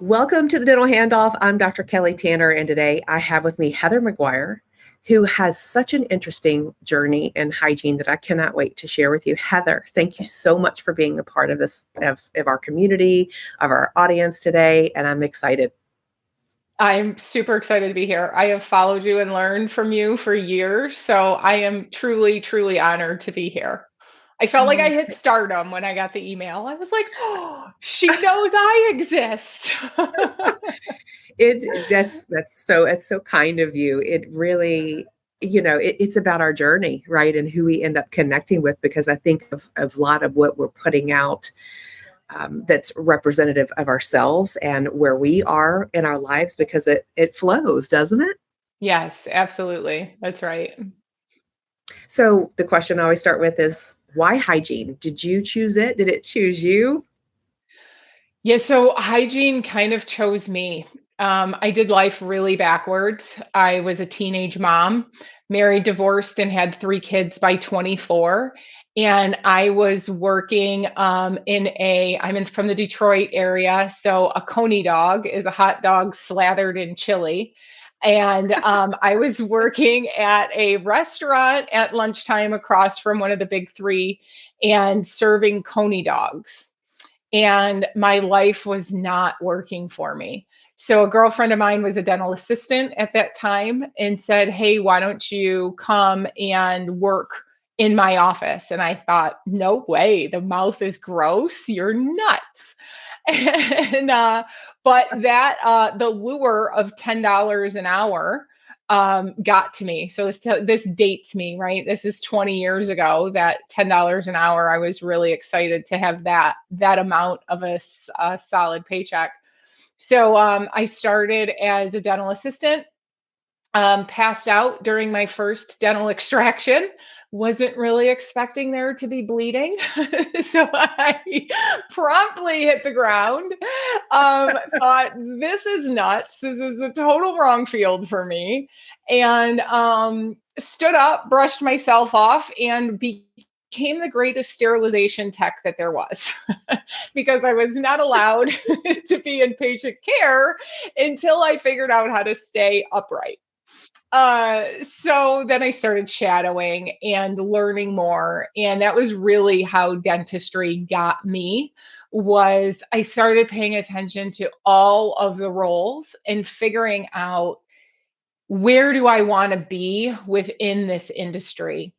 Welcome to the Dental Handoff. I'm Dr. Kelly Tanner, and today I have with me Heather McGuire, who has such an interesting journey in hygiene that I cannot wait to share with you. Heather, thank you so much for being a part of this, of our community, of our audience today, and I'm excited. I'm super excited to be here. I have followed you and learned from you for years, so I am truly, truly honored to be here. I felt like I hit stardom when I got the email. I was like, oh, she knows I exist. It's so kind of you. It really, it's about our journey, right? And who we end up connecting with, because I think of a lot of what we're putting out that's representative of ourselves and where we are in our lives, because it flows, doesn't it? Yes, absolutely. That's right. So the question I always start with is, why hygiene? Did you choose it? Did it choose you? Yeah, so hygiene kind of chose me. I did life really backwards. I was a teenage mom, married, divorced, and had 3 kids by 24. And I was working I'm from the Detroit area. So a coney dog is a hot dog slathered in chili. And I was working at a restaurant at lunchtime across from one of the big three and serving coney dogs, and my life was not working for me. So a girlfriend of mine was a dental assistant at that time and said, "Hey, why don't you come and work in my office?" And I thought, "No way, the mouth is gross. You're nuts." And but that the lure of $10 an hour got to me. So this dates me, right? This is 20 years ago. That $10 an hour, I was really excited to have that amount of a solid paycheck. So I started as a dental assistant. Passed out during my first dental extraction. Wasn't really expecting there to be bleeding. So I promptly hit the ground. Thought, this is nuts. This is the total wrong field for me. And stood up, brushed myself off, and became the greatest sterilization tech that there was. Because I was not allowed to be in patient care until I figured out how to stay upright. So then I started shadowing and learning more. And that was really how dentistry got me. Was I started paying attention to all of the roles and figuring out, where do I want to be within this industry?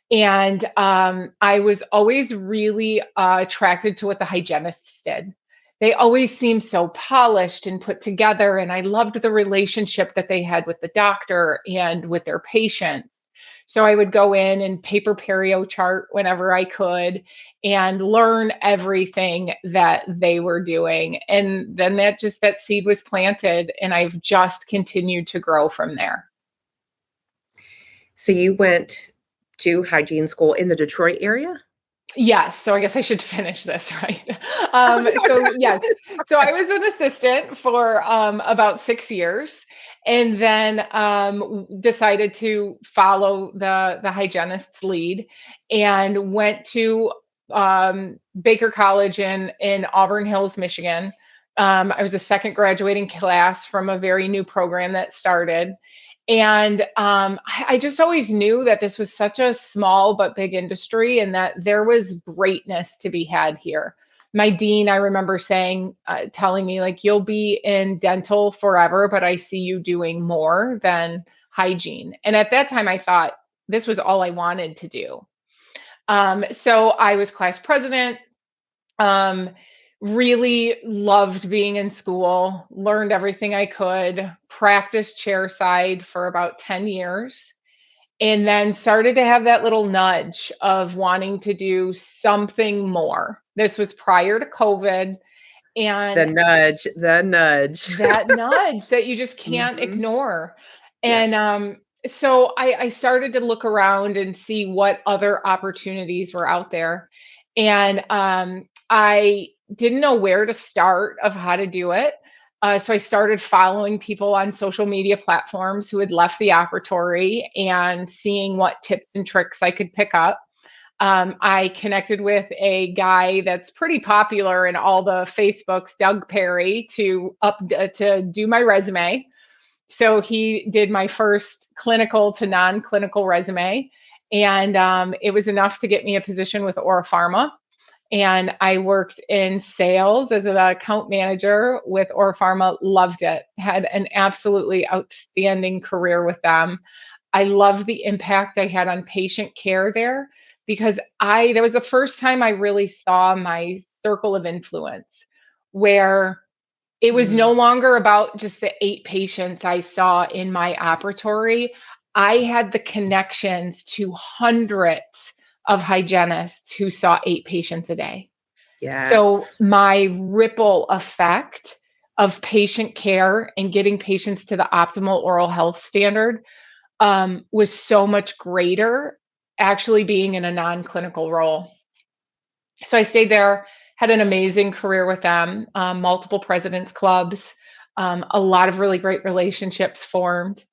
And I was always really attracted to what the hygienists did. They always seemed so polished and put together. And I loved the relationship that they had with the doctor and with their patients. So I would go in and paper perio chart whenever I could and learn everything that they were doing. And then that seed was planted, and I've just continued to grow from there. So you went to hygiene school in the Detroit area? Yes. So I guess I should finish this, right? So yes. So I was an assistant for about 6 years, and then decided to follow the hygienist's lead and went to Baker College in Auburn Hills, Michigan. I was a second graduating class from a very new program that started. And I just always knew that this was such a small but big industry, and that there was greatness to be had here. My dean, I remember telling me, like, "You'll be in dental forever, but I see you doing more than hygiene." And at that time, I thought this was all I wanted to do. So I was class president. Really loved being in school, learned everything I could, practiced chairside for about 10 years, and then started to have that little nudge of wanting to do something more. This was prior to COVID. And the nudge, that nudge that you just can't ignore. And so I started to look around and see what other opportunities were out there. And I didn't know where to start of how to do it. So I started following people on social media platforms who had left the operatory and seeing what tips and tricks I could pick up. I connected with a guy that's pretty popular in all the Facebooks, Doug Perry, to do my resume. So he did my first clinical to non-clinical resume, and it was enough to get me a position with Aura Pharma. And I worked in sales as an account manager with Aura Pharma, loved it, had an absolutely outstanding career with them. I love the impact I had on patient care there because that was the first time I really saw my circle of influence, where it was no longer about just the 8 patients I saw in my operatory. I had the connections to hundreds of hygienists who saw 8 patients a day. So Yes. my ripple effect of patient care and getting patients to the optimal oral health standard was so much greater actually being in a non-clinical role. So I stayed there, had an amazing career with them, multiple presidents clubs, a lot of really great relationships formed.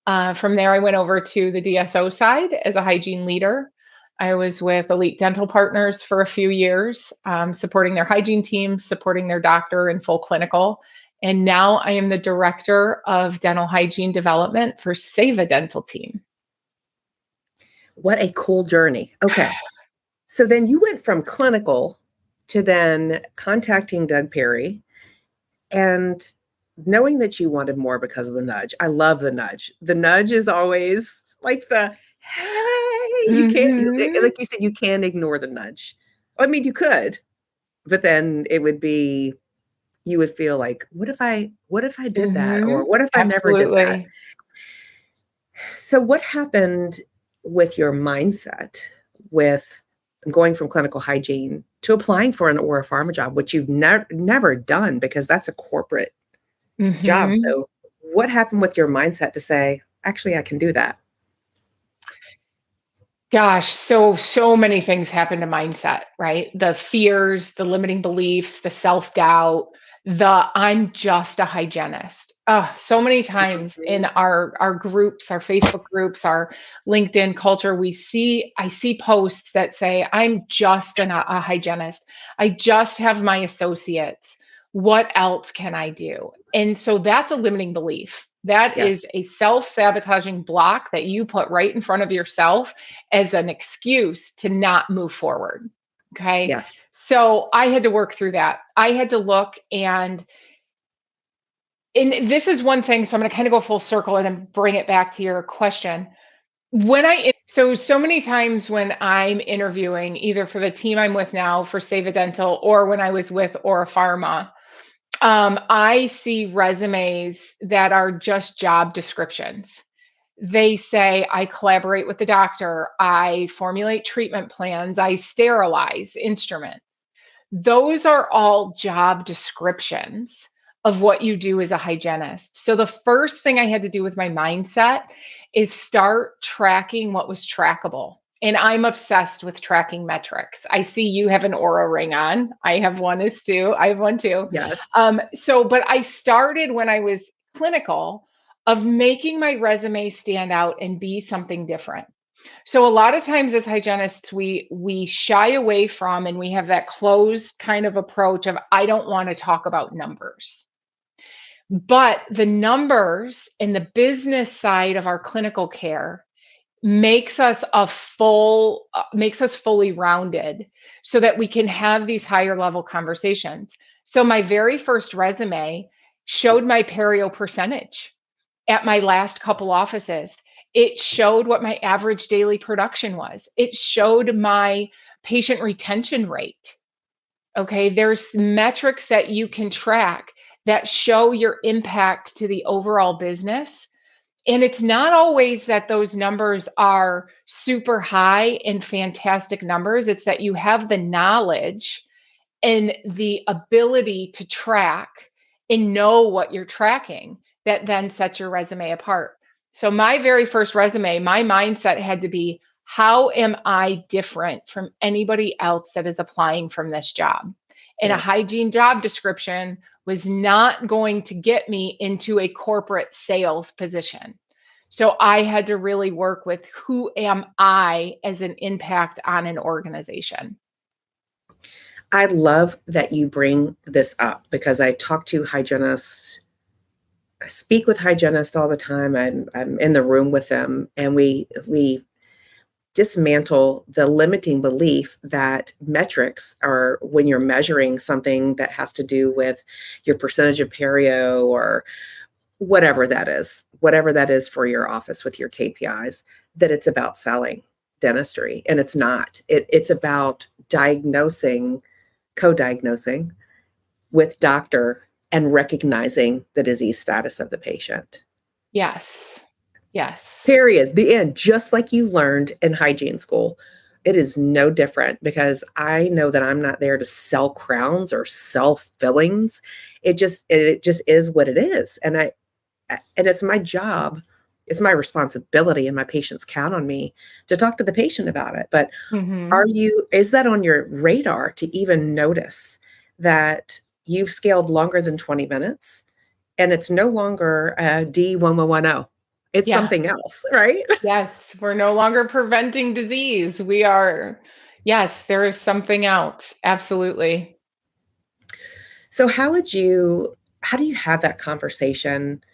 From there, I went over to the DSO side as a hygiene leader. I was with Elite Dental Partners for a few years, supporting their hygiene team, supporting their doctor in full clinical. And now I am the director of dental hygiene development for Seva Dental Team. What a cool journey. Okay. So then you went from clinical to then contacting Doug Perry and knowing that you wanted more because of the nudge. I love the nudge. The nudge is always like hey, you can't, like you said, you can't ignore the nudge. I mean, you could, but then it would be, you would feel like, what if I did that? Or what if I never did that? Absolutely. So what happened with your mindset with going from clinical hygiene to applying for an Aura Pharma job, which you've never done because that's a corporate job. So what happened with your mindset to say, actually, I can do that? Gosh, so many things happen to mindset, right? The fears, the limiting beliefs, the self-doubt, the I'm just a hygienist. So many times in our groups, our Facebook groups, our LinkedIn culture, I see posts that say, I'm just a hygienist. I just have my associates. What else can I do? And so that's a limiting belief. That Yes. is a self-sabotaging block that you put right in front of yourself as an excuse to not move forward. Okay. Yes. So I had to work through that. I had to look and this is one thing. So I'm going to kind of go full circle and then bring it back to your question. So many times when I'm interviewing, either for the team I'm with now for Seva Dental or when I was with Aura Pharma, I see resumes that are just job descriptions. They say, I collaborate with the doctor, I formulate treatment plans, I sterilize instruments. Those are all job descriptions of what you do as a hygienist. So the first thing I had to do with my mindset is start tracking what was trackable. And I'm obsessed with tracking metrics. I see you have an Aura ring on. I have one too. I have one too. Yes. But I started when I was clinical of making my resume stand out and be something different. So a lot of times as hygienists, we shy away from and we have that closed kind of approach of I don't want to talk about numbers. But the numbers and the business side of our clinical care makes us fully rounded so that we can have these higher level conversations. So my very first resume showed my perio percentage at my last couple offices. It showed what my average daily production was. It showed my patient retention rate. Okay, there's metrics that you can track that show your impact to the overall business. And it's not always that those numbers are super high and fantastic numbers. It's that you have the knowledge and the ability to track and know what you're tracking that then sets your resume apart. So my very first resume, my mindset had to be, how am I different from anybody else that is applying from this job? And a Yes. hygiene job description was not going to get me into a corporate sales position. So I had to really work with who am I as an impact on an organization. I love that you bring this up because I talk to hygienists, I speak with hygienists all the time. I'm in the room with them, and we dismantle the limiting belief that metrics are when you're measuring something that has to do with your percentage of perio or whatever that is for your office with your KPIs, that it's about selling dentistry. And it's not. It's about diagnosing, co-diagnosing with doctor and recognizing the disease status of the patient. Yes. Yes. Period. The end. Just like you learned in hygiene school. It is no different because I know that I'm not there to sell crowns or sell fillings. It just is what it is. And it's my job, it's my responsibility, and my patients count on me to talk to the patient about it. But Mm-hmm. is that on your radar to even notice that you've scaled longer than 20 minutes and it's no longer a D1110? It's Yeah. something else, right? Yes. We're no longer preventing disease. We are, yes, there is something else. Absolutely. So how do you have that conversation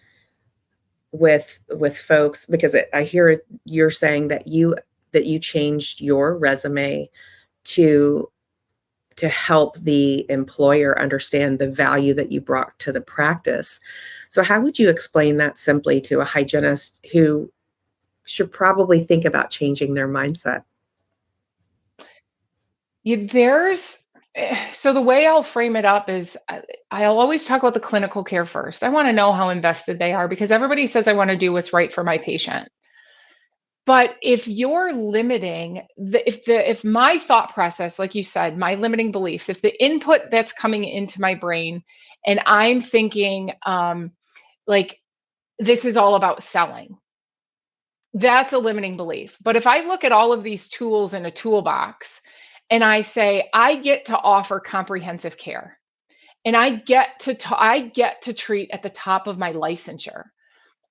with folks? Because I hear you're saying that you changed your resume to help the employer understand the value that you brought to the practice. So how would you explain that simply to a hygienist who should probably think about changing their mindset? There's so the way I'll frame it up is I'll always talk about the clinical care first. I want to know how invested they are because everybody says I want to do what's right for my patient. But if you're limiting if my thought process, like you said, my limiting beliefs, if the input that's coming into my brain and I'm thinking like this is all about selling, that's a limiting belief. But if I look at all of these tools in a toolbox and I say, I get to offer comprehensive care and I get to treat at the top of my licensure.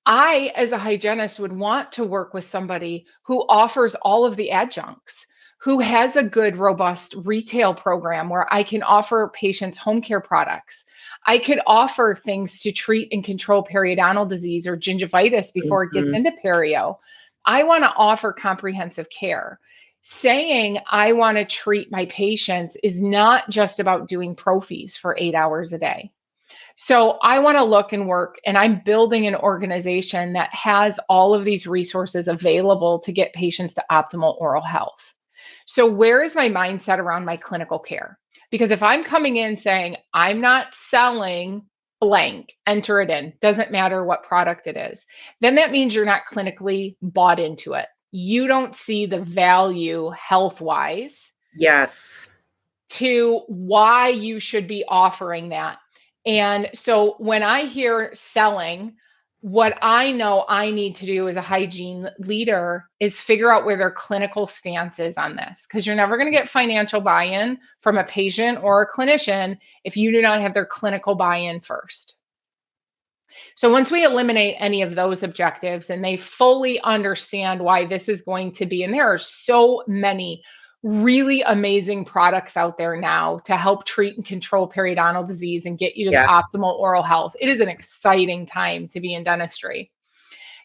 I, as a hygienist, would want to work with somebody who offers all of the adjuncts, who has a good, robust retail program where I can offer patients home care products. I could offer things to treat and control periodontal disease or gingivitis before it gets Mhm. into perio. I want to offer comprehensive care. Saying I want to treat my patients is not just about doing prophies for 8 hours a day. So I want to look and work, and I'm building an organization that has all of these resources available to get patients to optimal oral health. So where is my mindset around my clinical care? Because if I'm coming in saying, I'm not selling blank, enter it in, doesn't matter what product it is, then that means you're not clinically bought into it. You don't see the value health wise Yes. to why you should be offering that. And so when I hear selling, what I know I need to do as a hygiene leader is figure out where their clinical stance is on this. Because you're never going to get financial buy in from a patient or a clinician if you do not have their clinical buy in first. So once we eliminate any of those objectives and they fully understand why this is going to be, and there are so many really amazing products out there now to help treat and control periodontal disease and get you to the Yeah. optimal oral health. It is an exciting time to be in dentistry.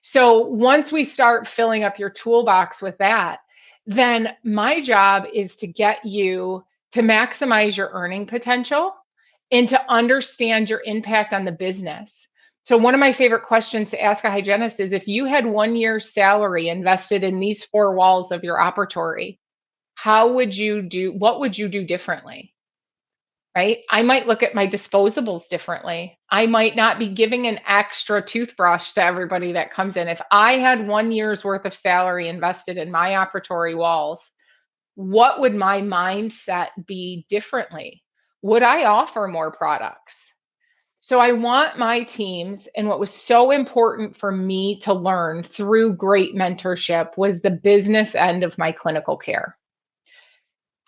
So once we start filling up your toolbox with that, then my job is to get you to maximize your earning potential and to understand your impact on the business. So one of my favorite questions to ask a hygienist is if you had 1 year's salary invested in these four walls of your operatory, what would you do differently? Right? I might look at my disposables differently. I might not be giving an extra toothbrush to everybody that comes in. If I had 1 year's worth of salary invested in my operatory walls, what would my mindset be differently? Would I offer more products? So I want my teams, and what was so important for me to learn through great mentorship was the business end of my clinical care.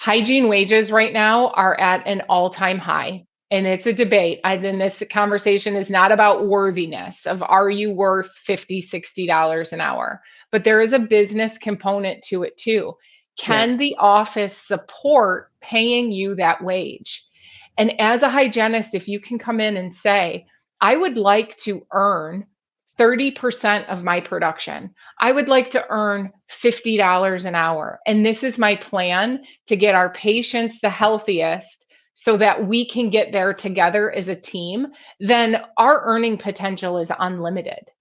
Hygiene wages right now are at an all-time high. And it's a debate. Then this conversation is not about worthiness of are you worth $50, $60 an hour, but there is a business component to it too. Can Yes. the office support paying you that wage? And as a hygienist, if you can come in and say, I would like to earn 30% of my production. I would like to earn $50 an hour. And this is my plan to get our patients the healthiest so that we can get there together as a team, then our earning potential is unlimited.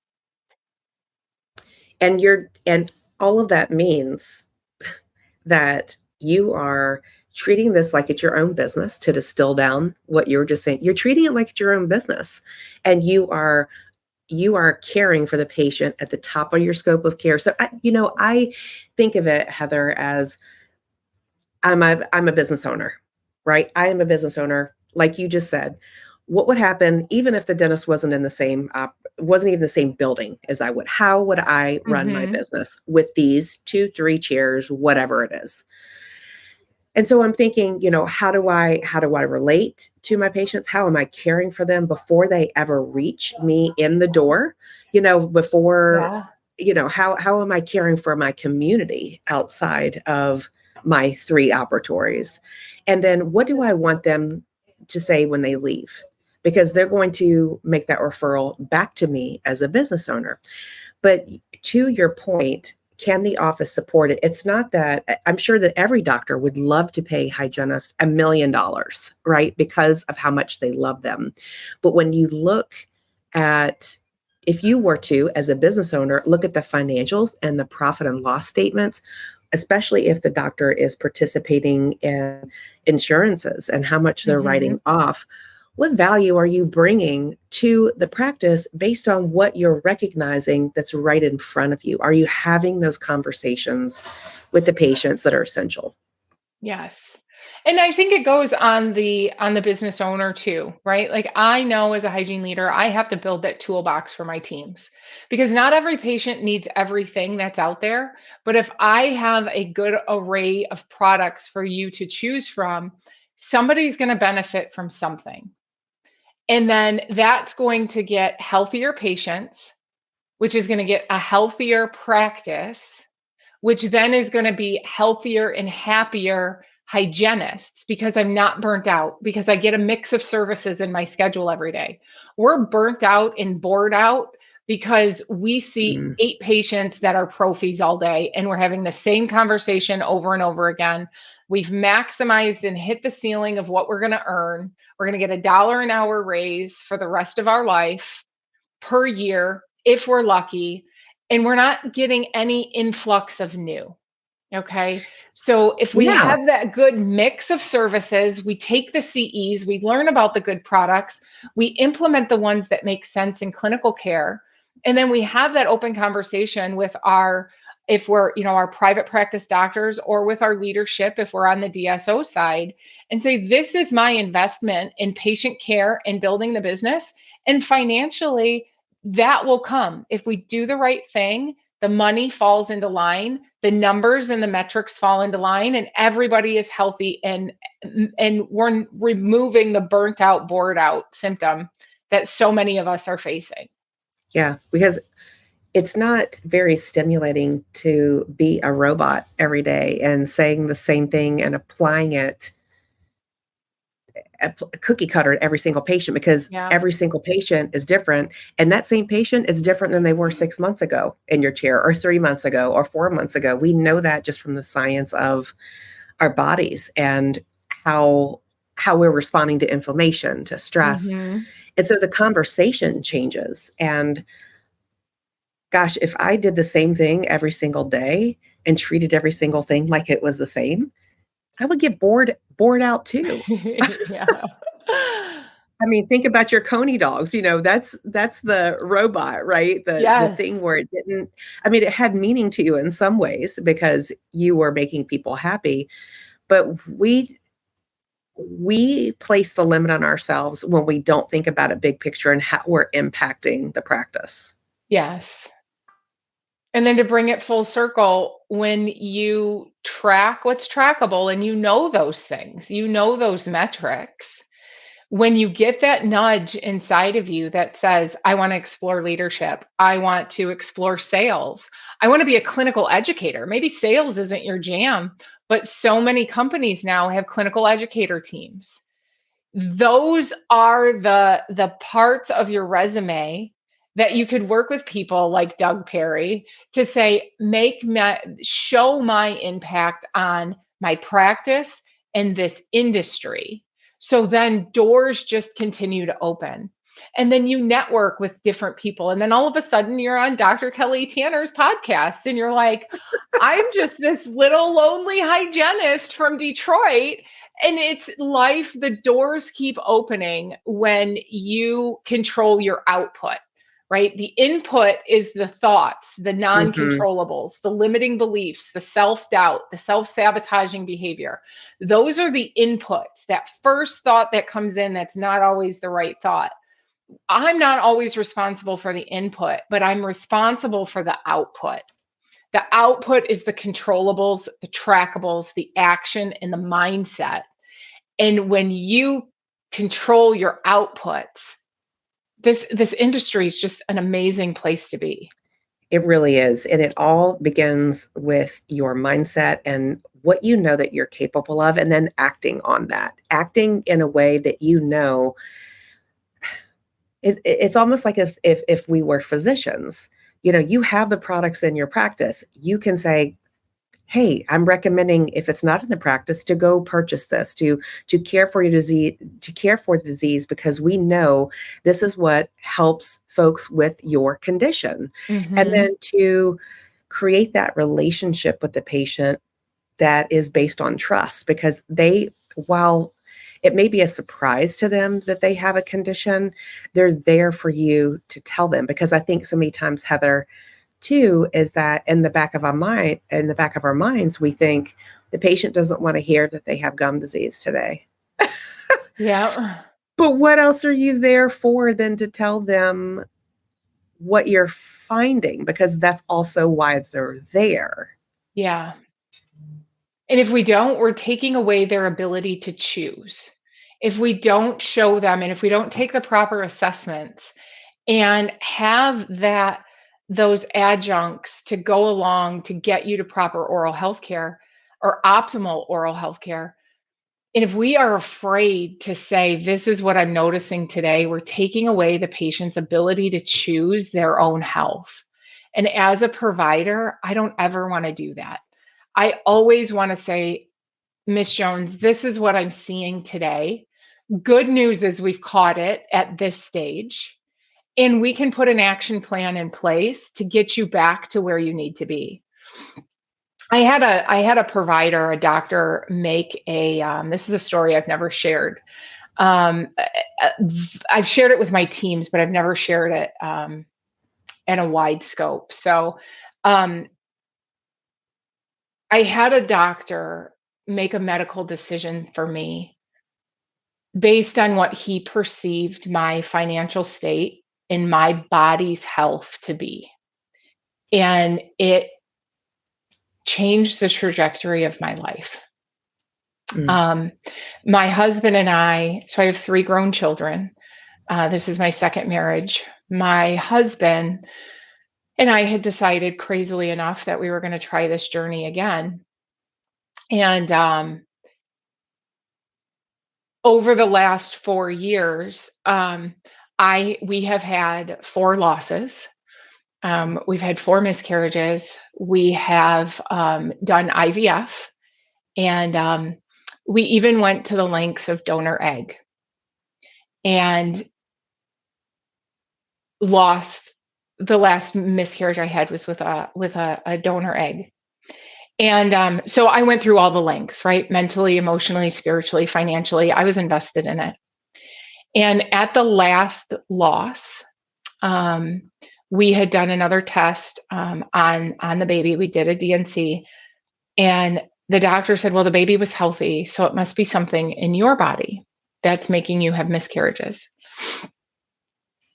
And all of that means that you are treating this like it's your own business, to distill down what you were just saying. You're treating it like it's your own business, and you are caring for the patient at the top of your scope of care. So I think of it, Heather, as I'm a business owner, right? I am a business owner, like you just said. What would happen even if the dentist wasn't in the same wasn't even the same building as I would? How would I run my business with these 2, 3 chairs, whatever it is? And so I'm thinking, how do I relate to my patients? How am I caring for them before they ever reach me in the door? Before, Yeah. how am I caring for my community outside of my 3 operatories? And then what do I want them to say when they leave? Because they're going to make that referral back to me as a business owner. But to your point, can the office support it? It's not that I'm sure that every doctor would love to pay hygienists $1 million, right? Because of how much they love them. But when you look at, if you were to, as a business owner, look at the financials and the profit and loss statements, especially if the doctor is participating in insurances and how much they're writing off, what value are you bringing to the practice based on what you're recognizing that's right in front of you? Are you having those conversations with the patients that are essential? Yes. And I think it goes on the business owner too, right? Like I know as a hygiene leader, I have to build that toolbox for my teams because not every patient needs everything that's out there. But if I have a good array of products for you to choose from, somebody's going to benefit from something. And then that's going to get healthier patients, which is going to get a healthier practice, which then is going to be healthier and happier hygienists because I'm not burnt out, because I get a mix of services in my schedule every day. We're burnt out and bored out because we see 8 patients that are prophies all day and we're having the same conversation over and over again. We've maximized and hit the ceiling of what we're going to earn. We're going to get $1 an hour raise for the rest of our life per year if we're lucky, and we're not getting any influx of new. Okay. So if we Yeah. have that good mix of services, we take the CEs, we learn about the good products, we implement the ones that make sense in clinical care, and then we have that open conversation with our, if we're, our private practice doctors or with our leadership, if we're on the DSO side, and say, this is my investment in patient care and building the business. And financially, that will come. If we do the right thing, the money falls into line, the numbers and the metrics fall into line, and everybody is healthy, and we're removing the burnt out, bored out symptom that so many of us are facing. Yeah, because it's not very stimulating to be a robot every day and saying the same thing and applying it a cookie cutter at every single patient, because Yeah. every single patient is different. And that same patient is different than they were 6 months ago in your chair, or 3 months ago, or 4 months ago. We know that just from the science of our bodies and how we're responding to inflammation, to stress. And so the conversation changes. And gosh, if I did the same thing every single day and treated every single thing like it was the same, I would get bored out too. Yeah. I mean, think about your Coney dogs, that's the robot, right? The Yes. thing where it didn't, I mean, it had meaning to you in some ways because you were making people happy, but we place the limit on ourselves when we don't think about a big picture and how we're impacting the practice. Yes. And then to bring it full circle, when you track what's trackable and those things, those metrics, When you get that nudge inside of you that says, I want to explore leadership, I want to explore sales, I want to be a clinical educator. Maybe sales isn't your jam, but so many companies now have clinical educator teams. Those are the parts of your resume that you could work with people like Doug Perry to say, show my impact on my practice and this industry. So then doors just continue to open. And then you network with different people. And then all of a sudden you're on Dr. Kelly Tanner's podcast and you're like, I'm just this little lonely hygienist from Detroit. And it's life, the doors keep opening when you control your output, right? The input is the thoughts, the non-controllables, the limiting beliefs, the self-doubt, the self-sabotaging behavior. Those are the inputs, that first thought that comes in that's not always the right thought. I'm not always responsible for the input, but I'm responsible for the output. The output is the controllables, the trackables, the action, and the mindset. And when you control your outputs, this industry is just an amazing place to be. It really is. And it all begins with your mindset and what you know that you're capable of, and then acting on that, acting in a way that you know. It's almost like if we were physicians, you have the products in your practice. You can say, hey, I'm recommending, if it's not in the practice, to go purchase this, to care for your disease, to care for the disease, because we know this is what helps folks with your condition. Mm-hmm. And then to create that relationship with the patient that is based on trust, because while it may be a surprise to them that they have a condition, they're there for you to tell them. Because I think so many times, Heather, too, is that in the back of our minds, we think the patient doesn't want to hear that they have gum disease today. Yeah. But what else are you there for than to tell them what you're finding? Because that's also why they're there. Yeah. And if we don't, we're taking away their ability to choose. If we don't show them, and if we don't take the proper assessments and have those adjuncts to go along to get you to proper oral health care or optimal oral health care, and if we are afraid to say, this is what I'm noticing today, we're taking away the patient's ability to choose their own health. And as a provider, I don't ever want to do that. I always want to say, Miss Jones, this is what I'm seeing today. Good news is we've caught it at this stage, and we can put an action plan in place to get you back to where you need to be. I had a provider, a doctor, make this is a story I've never shared. I've shared it with my teams, but I've never shared it in a wide scope. So I had a doctor make a medical decision for me based on what he perceived my financial state and my body's health to be. And it changed the trajectory of my life. My husband and I, so I have 3 grown children. This is my second marriage. My husband and I had decided, crazily enough, that we were going to try this journey again. And over the last 4 years, we have had 4 losses. We've had 4 miscarriages. We have done IVF, and we even went to the lengths of donor egg, and lost. The last miscarriage I had was with a donor egg. And so I went through all the lengths, right? Mentally, emotionally, spiritually, financially. I was invested in it. And at the last loss, we had done another test on the baby. We did a DNC, and the doctor said, well, the baby was healthy, so it must be something in your body that's making you have miscarriages.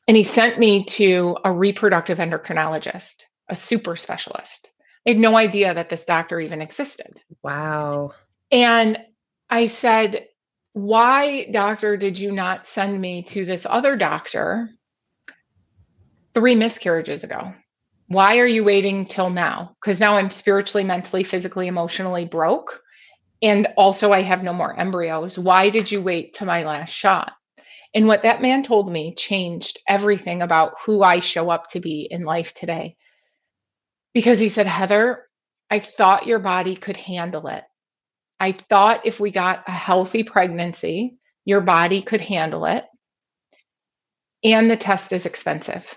And he sent me to a reproductive endocrinologist, a super specialist. I had no idea that this doctor even existed. Wow. And I said, why, doctor, did you not send me to this other doctor 3 miscarriages ago? Why are you waiting till now? Because now I'm spiritually, mentally, physically, emotionally broke. And also, I have no more embryos. Why did you wait to my last shot? And what that man told me changed everything about who I show up to be in life today. Because he said, Heather, I thought your body could handle it. I thought if we got a healthy pregnancy, your body could handle it. And the test is expensive.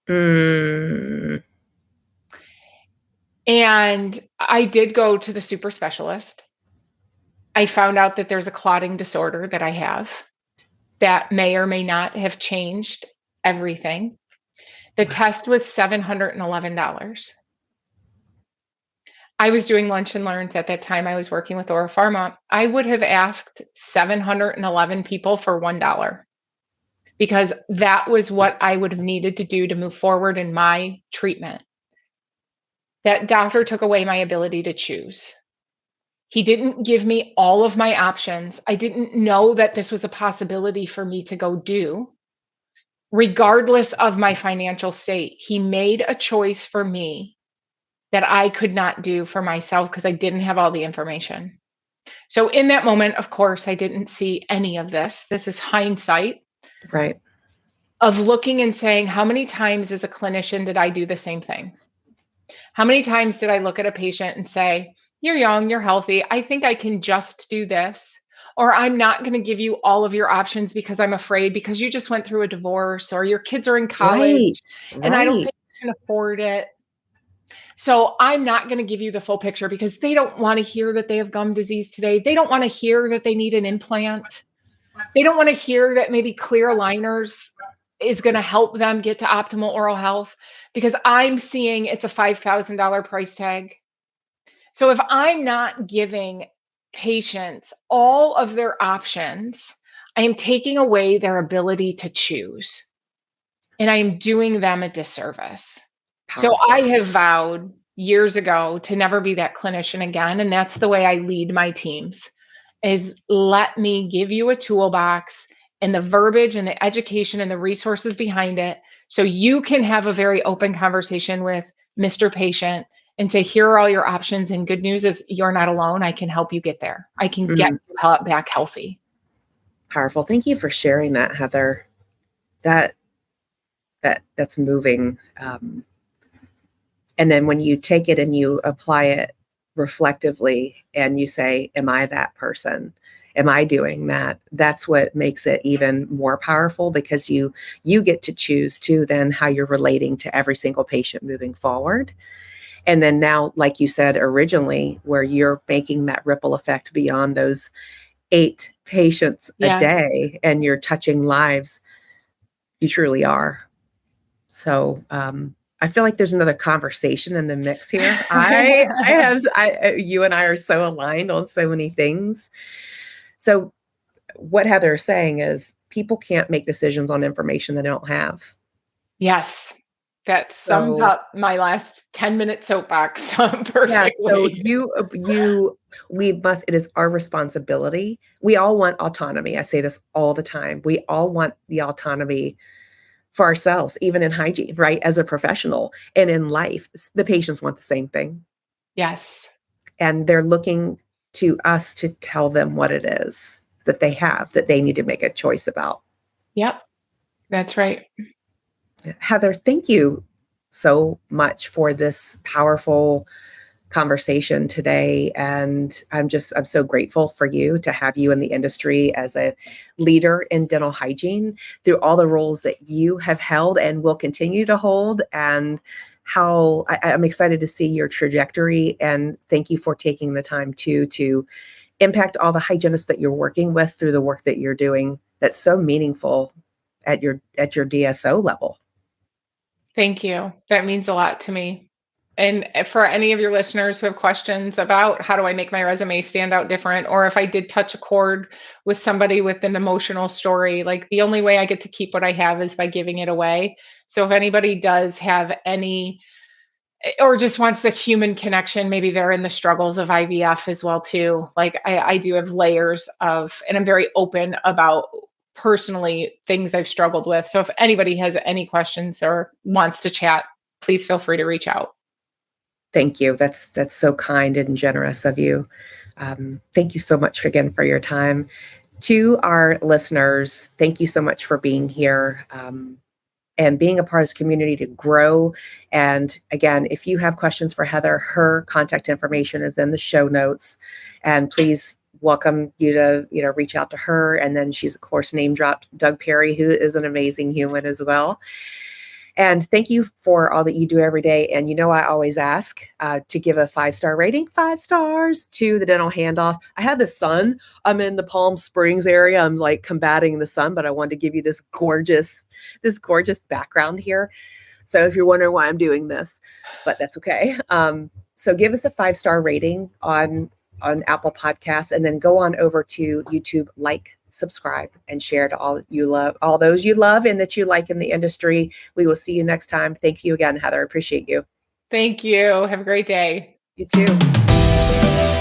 Mm. And I did go to the super specialist. I found out that there's a clotting disorder that I have that may or may not have changed everything. The test was $711. I was doing lunch and learns at that time. I was working with Aura Pharma. I would have asked 711 people for $1 because that was what I would have needed to do to move forward in my treatment. That doctor took away my ability to choose. He didn't give me all of my options. I didn't know that this was a possibility for me to go do. Regardless of my financial state, he made a choice for me that I could not do for myself because I didn't have all the information. So in that moment, of course, I didn't see any of this. This is hindsight. Right. Of looking and saying, how many times as a clinician did I do the same thing? How many times did I look at a patient and say, you're young, you're healthy, I think I can just do this. Or I'm not going to give you all of your options because I'm afraid because you just went through a divorce or your kids are in college and I don't think you can afford it. So I'm not going to give you the full picture because they don't want to hear that they have gum disease today. They don't want to hear that they need an implant. They don't want to hear that maybe clear aligners is going to help them get to optimal oral health because I'm seeing it's a $5,000 price tag. So if I'm not giving patients all of their options, I am taking away their ability to choose. And I am doing them a disservice. Powerful. So I have vowed years ago to never be that clinician again. And that's the way I lead my teams is let me give you a toolbox and the verbiage and the education and the resources behind it. So you can have a very open conversation with Mr. Patient and say, here are all your options. And good news is you're not alone. I can help you get there. I can get you back healthy. Powerful. Thank you for sharing that, Heather. That's moving. And then when you take it and you apply it reflectively and you say, am I that person? Am I doing that? That's what makes it even more powerful because you get to choose too then how you're relating to every single patient moving forward. And then now, like you said originally, where you're making that ripple effect beyond those 8 patients a day and you're touching lives, you truly are. So I feel like there's another conversation in the mix here. You and I are so aligned on so many things. So what Heather is saying is people can't make decisions on information they don't have. Yes. That sums up my last 10-minute soapbox perfectly. Yeah, so it is our responsibility. We all want autonomy. I say this all the time. We all want the autonomy for ourselves, even in hygiene, right? As a professional and in life, the patients want the same thing. Yes. And they're looking to us to tell them what it is that they have, that they need to make a choice about. Yep. That's right. Heather, thank you so much for this powerful conversation today. And I'm so grateful for you to have you in the industry as a leader in dental hygiene through all the roles that you have held and will continue to hold, and how I'm excited to see your trajectory. And thank you for taking the time to impact all the hygienists that you're working with through the work that you're doing. That's so meaningful at your DSO level. Thank you. That means a lot to me. And for any of your listeners who have questions about how do I make my resume stand out different, or if I did touch a chord with somebody with an emotional story, like the only way I get to keep what I have is by giving it away. So if anybody does have any or just wants a human connection. Maybe they're in the struggles of IVF as well too. Like I do have layers of, and I'm very open about personally things I've struggled with. So if anybody has any questions or wants to chat, please feel free to reach out. Thank you. That's so kind and generous of you. Thank you so much again for your time. To our listeners, thank you so much for being here. And being a part of this community to grow. And again, if you have questions for Heather, her contact information is in the show notes. And please welcome you to, reach out to her. And then she's, of course, name dropped Doug Perry, who is an amazing human as well. And thank you for all that you do every day. And I always ask to give a 5-star rating, 5 stars to the Dental Handoff. I had the sun. I'm in the Palm Springs area. I'm like combating the sun, but I wanted to give you this gorgeous background here. So if you're wondering why I'm doing this, but that's okay. So give us a 5-star rating on Apple Podcasts, and then go on over to YouTube, subscribe, and share to all those you love and that you like in the industry. We will see you next time. Thank you again, Heather. Appreciate you. Thank you. Have a great day. You too.